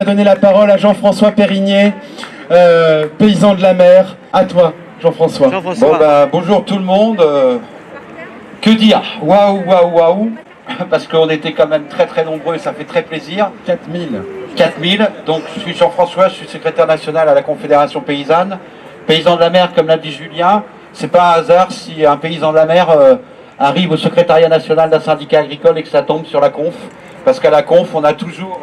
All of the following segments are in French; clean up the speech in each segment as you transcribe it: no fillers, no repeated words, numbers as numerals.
Donner la parole à Jean-François Périgné, paysan de la mer. À toi, Jean-François. Bonjour tout le monde. Que dire? Waouh, waouh, waouh. Parce qu'on était quand même très nombreux et ça fait très plaisir. 4000. 4000. Donc je suis Jean-François, je suis secrétaire national à la Confédération Paysanne. Paysan de la mer, comme l'a dit Julien. C'est pas un hasard si un paysan de la mer arrive au secrétariat national d'un syndicat agricole et que ça tombe sur la conf. Parce qu'à la conf, on a toujours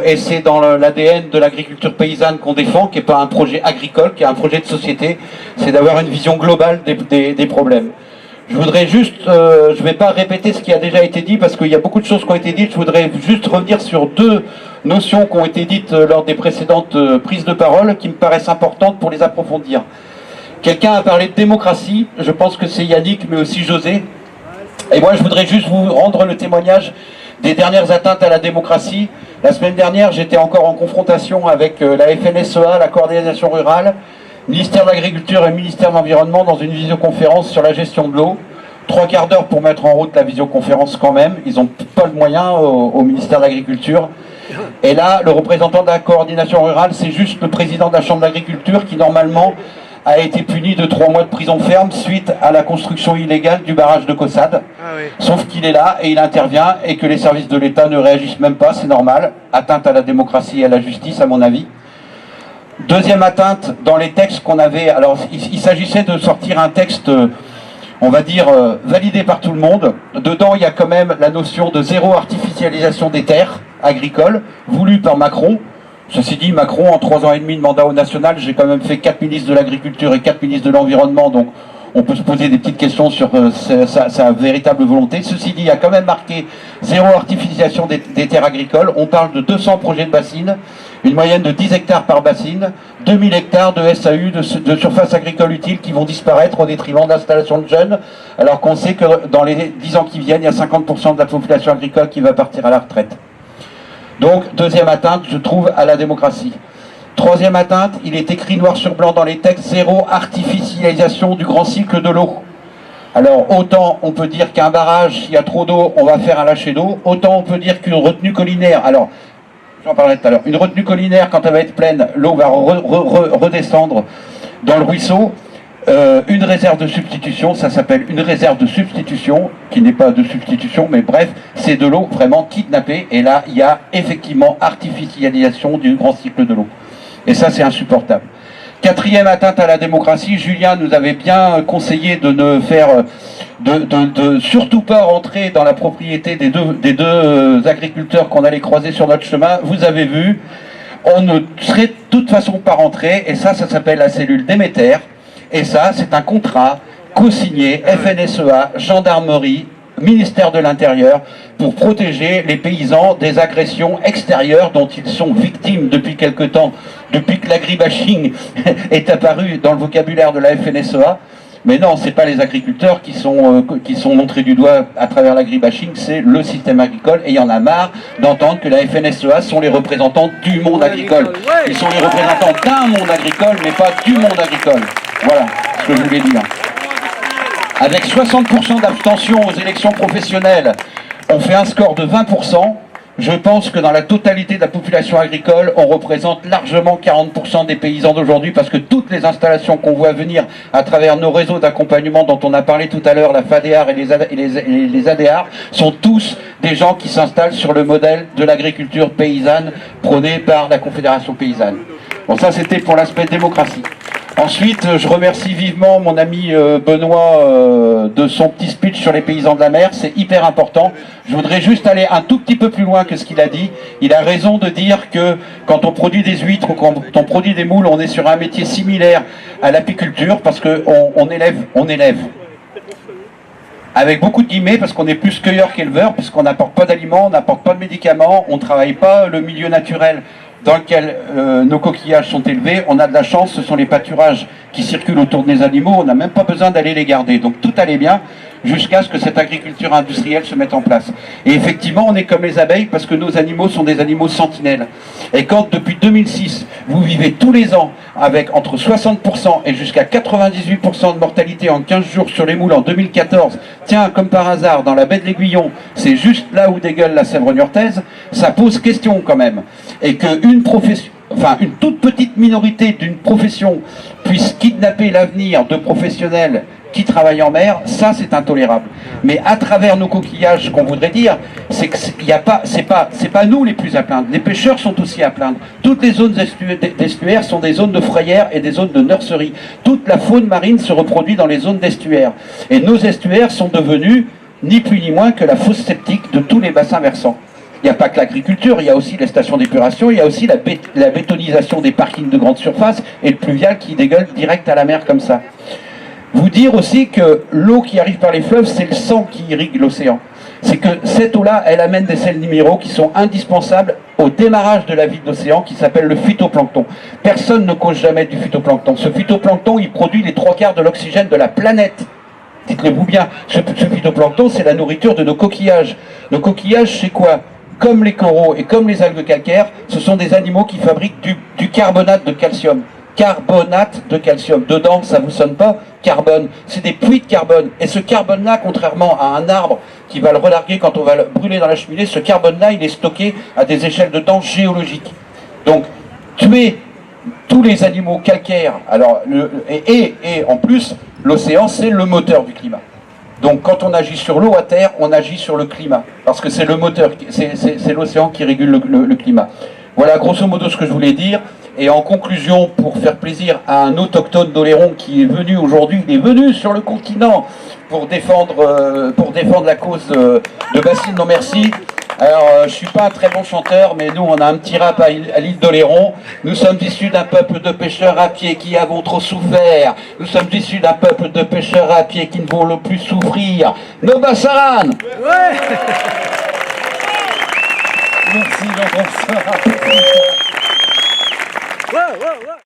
et c'est dans l'ADN de l'agriculture paysanne qu'on défend, qui n'est pas un projet agricole, qui est un projet de société, c'est d'avoir une vision globale des problèmes. Je voudrais juste, je ne vais pas répéter ce qui a déjà été dit, parce qu'il y a beaucoup de choses qui ont été dites, je voudrais juste revenir sur deux notions qui ont été dites lors des précédentes prises de parole, qui me paraissent importantes pour les approfondir. Quelqu'un a parlé de démocratie, je pense que c'est Yannick, mais aussi José, et moi je voudrais juste vous rendre le témoignage des dernières atteintes à la démocratie. La semaine dernière, j'étais encore en confrontation avec la FNSEA, la coordination rurale, ministère de l'Agriculture et le ministère de l'Environnement dans une visioconférence sur la gestion de l'eau. 3/4 d'heure pour mettre en route la visioconférence quand même. Ils n'ont pas le moyen au ministère de l'Agriculture. Et là, le représentant de la coordination rurale, c'est juste le président de la Chambre d'agriculture qui, normalement, a été puni de 3 mois de prison ferme suite à la construction illégale du barrage de Caussade. Sauf qu'il est là et il intervient et que les services de l'État ne réagissent même pas, c'est normal. Atteinte à la démocratie et à la justice, à mon avis. Deuxième atteinte, dans les textes qu'on avait... Alors, il s'agissait de sortir un texte, on va dire, validé par tout le monde. Dedans, il y a quand même la notion de zéro artificialisation des terres agricoles, voulue par Macron. Ceci dit, Macron, en 3 ans et demi de mandat au national, j'ai quand même fait 4 ministres de l'Agriculture et 4 ministres de l'Environnement, donc on peut se poser des petites questions sur sa véritable volonté. Ceci dit, il y a quand même marqué zéro artificialisation des terres agricoles. On parle de 200 projets de bassines, une moyenne de 10 hectares par bassine, 2000 hectares de SAU, de surface agricole utile, qui vont disparaître au détriment d'installations de jeunes, alors qu'on sait que dans les 10 ans qui viennent, il y a 50% de la population agricole qui va partir à la retraite. Donc, deuxième atteinte, je trouve, à la démocratie. Troisième atteinte, il est écrit noir sur blanc dans les textes, zéro artificialisation du grand cycle de l'eau. Alors, autant on peut dire qu'un barrage, s'il y a trop d'eau, on va faire un lâcher d'eau, autant on peut dire qu'une retenue collinaire, alors, j'en parlais tout à l'heure, une retenue collinaire, quand elle va être pleine, l'eau va redescendre dans le ruisseau. Une réserve de substitution, ça s'appelle une réserve de substitution, qui n'est pas de substitution, mais bref, c'est de l'eau vraiment kidnappée, et là, il y a effectivement artificialisation du grand cycle de l'eau. Et ça, c'est insupportable. Quatrième atteinte à la démocratie, Julien nous avait bien conseillé de ne faire, de surtout pas rentrer dans la propriété des deux agriculteurs qu'on allait croiser sur notre chemin. Vous avez vu, on ne serait de toute façon pas rentré, et ça s'appelle la cellule Déméter. Et ça, c'est un contrat co-signé FNSEA, gendarmerie, ministère de l'Intérieur, pour protéger les paysans des agressions extérieures dont ils sont victimes depuis quelque temps, depuis que l'agribashing est apparu dans le vocabulaire de la FNSEA. Mais non, c'est pas les agriculteurs qui sont montrés du doigt à travers l'agribashing, c'est le système agricole, et il y en a marre d'entendre que la FNSEA sont les représentants du monde agricole. Ils sont les représentants d'un monde agricole, mais pas du monde agricole. Voilà ce que je voulais dire. Avec 60% d'abstention aux élections professionnelles, on fait un score de 20%. Je pense que dans la totalité de la population agricole, on représente largement 40% des paysans d'aujourd'hui, parce que toutes les installations qu'on voit venir à travers nos réseaux d'accompagnement dont on a parlé tout à l'heure, la FADEAR et les ADAR, sont tous des gens qui s'installent sur le modèle de l'agriculture paysanne prônée par la Confédération paysanne. Bon, ça c'était pour l'aspect démocratie. Ensuite, je remercie vivement mon ami Benoît de son petit speech sur les paysans de la mer, c'est hyper important. Je voudrais juste aller un tout petit peu plus loin que ce qu'il a dit. Il a raison de dire que quand on produit des huîtres ou quand on produit des moules, on est sur un métier similaire à l'apiculture, parce qu'on élève. Avec beaucoup de guillemets, parce qu'on est plus cueilleur qu'éleveur, puisqu'on n'apporte pas d'aliments, on n'apporte pas de médicaments, on ne travaille pas le milieu naturel dans lequel nos coquillages sont élevés. On a de la chance, ce sont les pâturages qui circulent autour des animaux, on n'a même pas besoin d'aller les garder. Donc tout allait bien. jusqu'à ce que cette agriculture industrielle se mette en place. Et effectivement, on est comme les abeilles parce que nos animaux sont des animaux sentinelles. Et quand depuis 2006, vous vivez tous les ans avec entre 60% et jusqu'à 98% de mortalité en 15 jours sur les moules en 2014, tiens, comme par hasard, dans la baie de l'Aiguillon, c'est juste là où dégueule la Sèvre niortaise, ça pose question quand même. Et qu'une profession, enfin une toute petite minorité d'une profession puisse kidnapper l'avenir de professionnels qui travaillent en mer, ça c'est intolérable. Mais à travers nos coquillages, ce qu'on voudrait dire, c'est que c'est pas nous les plus à plaindre. Les pêcheurs sont aussi à plaindre. Toutes les zones d'estuaires sont des zones de frayères et des zones de nurseries. Toute la faune marine se reproduit dans les zones d'estuaires. Et nos estuaires sont devenus ni plus ni moins que la fosse septique de tous les bassins versants. Il n'y a pas que l'agriculture, il y a aussi les stations d'épuration, il y a aussi la bétonisation des parkings de grande surface et le pluvial qui dégueule direct à la mer comme ça. Vous dire aussi que l'eau qui arrive par les fleuves, c'est le sang qui irrigue l'océan. C'est que cette eau-là, elle amène des sels minéraux qui sont indispensables au démarrage de la vie de l'océan qui s'appelle le phytoplancton. Personne ne cause jamais du phytoplancton. Ce phytoplancton, il produit les 3/4 de l'oxygène de la planète. Dites-le-vous bien, ce phytoplancton, c'est la nourriture de nos coquillages. Nos coquillages, c'est quoi? Comme les coraux et comme les algues calcaires, ce sont des animaux qui fabriquent du carbonate de calcium. Carbonate de calcium. Dedans, ça vous sonne pas? Carbone. C'est des puits de carbone. Et ce carbone-là, contrairement à un arbre qui va le relarguer quand on va le brûler dans la cheminée, ce carbone-là, il est stocké à des échelles de temps géologiques. Donc, tuer tous les animaux calcaires, alors, et en plus, l'océan, c'est le moteur du climat. Donc quand on agit sur l'eau à terre, on agit sur le climat. Parce que c'est le moteur, c'est l'océan qui régule le climat. Voilà grosso modo ce que je voulais dire. Et en conclusion, pour faire plaisir à un autochtone d'Oléron qui est venu aujourd'hui, il est venu sur le continent pour défendre la cause de Bastille Non Merci. Alors, je ne suis pas un très bon chanteur, mais nous, on a un petit rap à l'île d'Oléron. Nous sommes issus d'un peuple de pêcheurs à pied qui avons trop souffert. Nous sommes issus d'un peuple de pêcheurs à pied qui ne vont le plus souffrir. Nos Bassaran! Ouais. Merci Jean-François. Ouais.